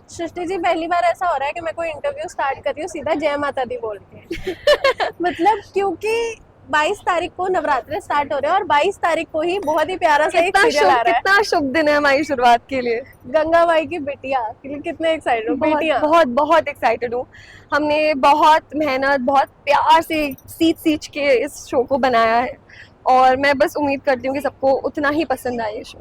सृष्टि जी, पहली बार ऐसा हो रहा है कि मैं कोई इंटरव्यू स्टार्ट कर रही हूँ सीधा जय माता दी बोल के। मतलब क्योंकि 22 तारीख को नवरात्रे स्टार्ट हो रहे हैं और 22 तारीख को ही बहुत ही प्यारा सा एक सीरियल आ रहा है, कितना शुभ दिन है हमारी शुरुआत के लिए। गंगाबाई की बिटिया। कितने एक्साइटेड हो? बहुत बेटियां। बहुत बहुत एक्साइटेड हूँ। हमने बहुत मेहनत, बहुत प्यार से सींच सींच के इस शो को बनाया है और मैं बस उम्मीद करती हूँ कि सबको उतना ही पसंद आए ये शो।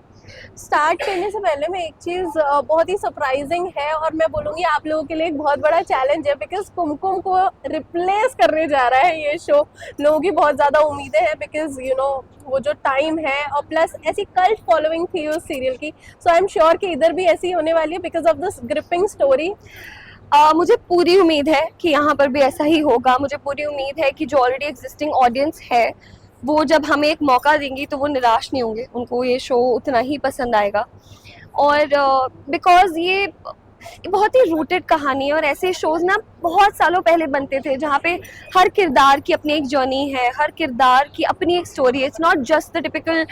स्टार्ट करने से पहले मैं एक चीज बहुत ही सरप्राइजिंग है और मैं बोलूंगी आप लोगों के लिए एक बहुत बड़ा चैलेंज है, बिकॉज कुमकुम को रिप्लेस करने जा रहा है ये शो। लोगों की बहुत ज्यादा उम्मीदें हैं बिकॉज वो जो टाइम है और प्लस ऐसी कल्ट फॉलोइंग थी उस सीरियल की। सो आई एम श्योर कि इधर भी ऐसी होने वाली है because of this gripping story. मुझे पूरी उम्मीद है कि यहाँ पर भी ऐसा ही होगा। मुझे पूरी उम्मीद है कि जो ऑलरेडी एग्जिस्टिंग ऑडियंस है वो जब हमें एक मौका देंगी तो वो निराश नहीं होंगे, उनको ये शो उतना ही पसंद आएगा। और बिकॉज ये बहुत ही रूटेड कहानी है और ऐसे शोज ना बहुत सालों पहले बनते थे जहाँ पे हर किरदार की अपनी एक जर्नी है, हर किरदार की अपनी एक स्टोरी है। It's not just the typical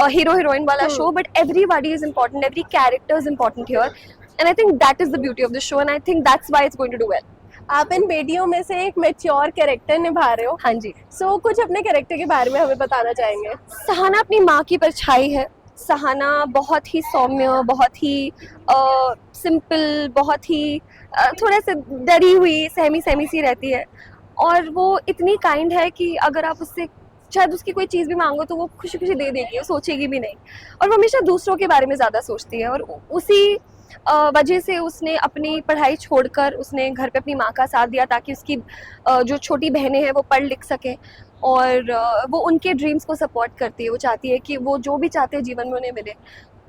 hero heroine वाला show, but everybody is important, every character is important here, and I think that is the beauty of the show and I think that's why it's going to do well. आप इन बेटियों में से एक mature character निभा रहे हो। हाँ जी। सो कुछ अपने कैरेक्टर के बारे में हमें बताना चाहेंगे। सहाना अपनी माँ की परछाई है। सहाना बहुत ही सौम्य, बहुत ही सिंपल, बहुत ही थोड़ा सा डरी हुई, सहमी सहमी सी रहती है और वो इतनी काइंड है कि अगर आप उससे शायद उसकी कोई चीज़ भी मांगो तो वो खुशी खुशी दे देगी, वो सोचेगी भी नहीं। और वो हमेशा दूसरों के बारे में ज़्यादा सोचती है और उसी वजह से उसने अपनी पढ़ाई छोड़कर उसने घर पे अपनी माँ का साथ दिया ताकि उसकी जो छोटी बहनें हैं वो पढ़ लिख सकें और वो उनके ड्रीम्स को सपोर्ट करती है। वो चाहती है कि वो जो भी चाहते हैं जीवन में उन्हें मिले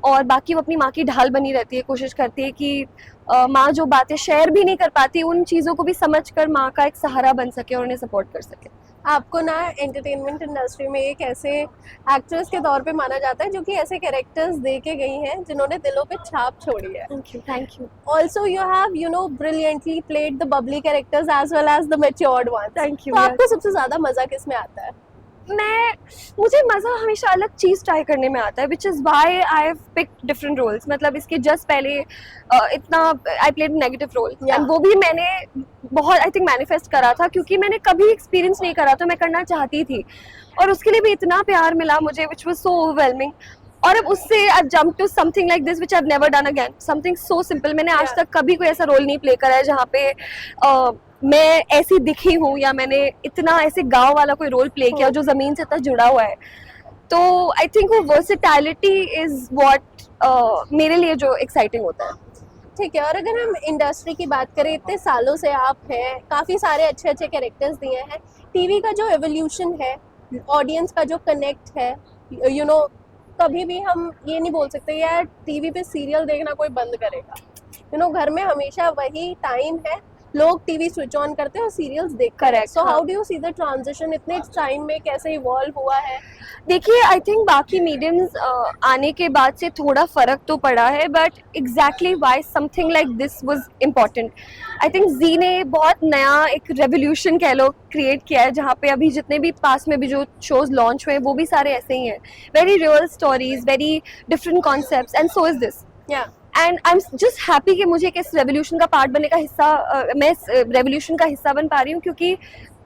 और बाकी वो अपनी माँ की ढाल बनी रहती है, कोशिश करती है कि माँ जो बातें शेयर भी नहीं कर पाती उन चीज़ों को भी समझकर माँ का एक सहारा बन सके और उन्हें सपोर्ट कर सके। आपको ना एंटरटेनमेंट इंडस्ट्री में एक ऐसे एक्ट्रेस के तौर पे माना जाता है जो कि ऐसे कैरेक्टर्स दे के गई हैं जिन्होंने दिलों पे छाप छोड़ी है। Thank you. Also you have brilliantly played the bubbly characters as well as the matured ones. Thank you. तो आपको सबसे ज्यादा मजा किस में आता है? मुझे मज़ा हमेशा अलग चीज़ ट्राई करने में आता है, which is why I have picked different roles. मतलब इसके जस्ट पहले इतना I played negative role and वो भी मैंने बहुत आई थिंक मैनिफेस्ट करा था क्योंकि मैंने कभी एक्सपीरियंस नहीं करा तो मैं करना चाहती थी और उसके लिए भी इतना प्यार मिला मुझे, विच वॉज सो ओवरवेलमिंग। और अब उससे I jump to something like this which I have never done again, something so simple. मैंने आज तक कभी कोई ऐसा रोल नहीं प्ले करा है जहाँ पे मैं ऐसी दिखी हूँ या मैंने इतना ऐसे गांव वाला कोई रोल प्ले किया जो जमीन से इतना जुड़ा हुआ है। तो आई थिंक वो वर्सेटैलिटी इज व्हाट मेरे लिए जो एक्साइटिंग होता है। ठीक है, और अगर हम इंडस्ट्री की बात करें, इतने सालों से आप हैं, काफ़ी सारे अच्छे अच्छे कैरेक्टर्स दिए हैं। टीवी का जो एवोल्यूशन है, ऑडियंस का जो कनेक्ट है, कभी भी हम ये नहीं बोल सकते यार टीवी पे सीरियल देखना कोई बंद करेगा। घर में हमेशा वही टाइम है, लोग टीवी स्विच ऑन करते हैं और सीरियल्स देखते हैं। So how do you see the transition इतने टाइम में कैसे इवॉल्व हुआ है? देखिए, आई थिंक बाकी मीडियम्स आने के बाद से थोड़ा फ़र्क तो पड़ा है, but exactly why something like this was important. I think Zee ने बहुत नया एक रेवोल्यूशन कह लो क्रिएट किया है जहाँ पे अभी जितने भी पास में भी जो शोज लॉन्च हुए वो भी सारे ऐसे ही हैं, very real stories, very different concepts, and so is this. And I am just happy कि मुझे इस रेवोल्यूशन का पार्ट बनने का हिस्सा, मैं इस रेवोल्यूशन का हिस्सा बन पा रही हूँ क्योंकि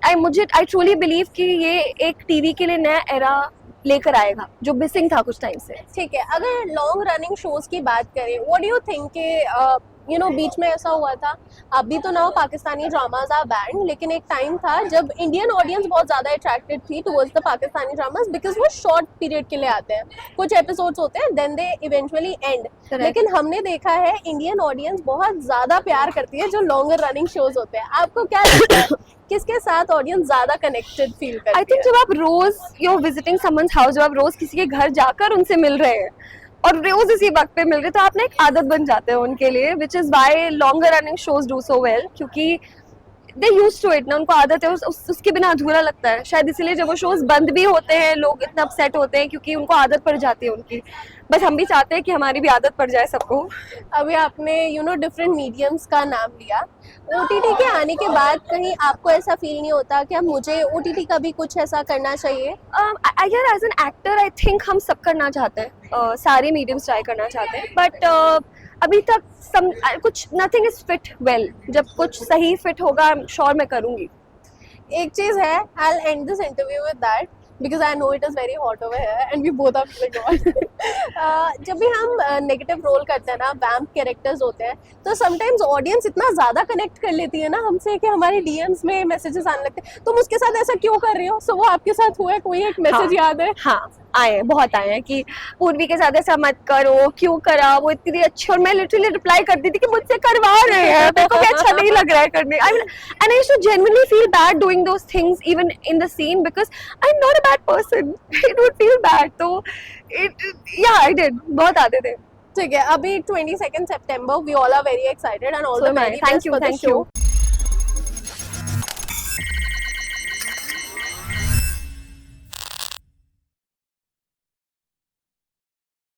आई ट्रूली बिलीव कि ये एक टीवी के लिए नया एरा लेकर आएगा जो मिसिंग था कुछ टाइम से। ठीक है, अगर लॉन्ग रनिंग शोज की बात करें, व्हाट डू यू थिंक के बीच में ऐसा हुआ था, अभी तो ना पाकिस्तानी ड्रामाज आर बैंड, लेकिन एक टाइम था जब इंडियन ऑडियंस बहुत ज्यादा अट्रैक्टेड थी towards the Pakistani dramas because वो शॉर्ट पीरियड के लिए आते हैं, कुछ एपिसोड्स होते हैं, देन दे इवेंचुअली एंड। लेकिन हमने देखा है इंडियन ऑडियंस बहुत ज्यादा प्यार करती है जो लॉन्गर रनिंग शोज होते हैं। आपको क्या लगता है किसके साथ ऑडियंस ज्यादा कनेक्टेड फील करती है? आई थिंक जब आप रोज यू विजिटिंग समवन्स हाउस, जब आप रोज किसी के घर जाकर उनसे मिल रहे हैं और रोज इसी वक्त पे मिल रहे, तो आपने एक आदत बन जाते हैं उनके लिए, which is why longer running shows do so well, क्योंकि दे यूज टू इट ना, उनको आदत है, उसके बिना अधूरा लगता है शायद, इसीलिए जब वो शोज बंद भी होते हैं लोग इतना अपसेट होते हैं क्योंकि उनको आदत पड़ जाती है उनकी। बस हम भी चाहते हैं कि हमारी भी आदत पड़ जाए सबको। अभी आपने डिफरेंट मीडियम्स का नाम लिया, ओटीटी के आने के बाद कहीं आपको ऐसा फील नहीं होता कि अब मुझे ओटीटी का भी कुछ ऐसा करना चाहिए? यार as an actor I think हम सब करना चाहते हैं, सारे मीडियम्स ट्राई करना चाहते हैं, बट अभी तक कुछ नथिंग इज फिट वेल, जब कुछ सही फिट होगा श्योर मैं करूंगी। एक चीज है, I'll end this interview with that because I know it is very hot over here and we both are feeling hot. जब भी हम नेगेटिव रोल करते हैं ना, वैम्प कैरेक्टर्स होते हैं, तो समटाइम्स ऑडियंस इतना ज्यादा कनेक्ट कर लेती है ना हमसे कि हमारे डीएम्स में मैसेजेस आने लगते हैं, तुम उसके साथ ऐसा क्यों कर रही हो? सो वो आपके साथ हुआ है? कोई एक मैसेज हाँ, याद है? हाँ आए हैं, बहुत आए हैं कि पूर्वी के साथ ऐसा मत करो, क्यों करा, वो इतनी अच्छी, और मैं लिटरली रिप्लाई करती थी कि मुझसे करवा रहे हैं, मेरे को भी अच्छा नहीं लग रहा है करने। I mean and I used to genuinely feel bad doing those things even in the scene because I am not a bad person, I don't feel bad. तो या आई डिड, बहुत आते थे। ठीक है, अभी 22 सितंबर, we all are very excited and all So the am I. Very Thank best you, for the thank you. Show.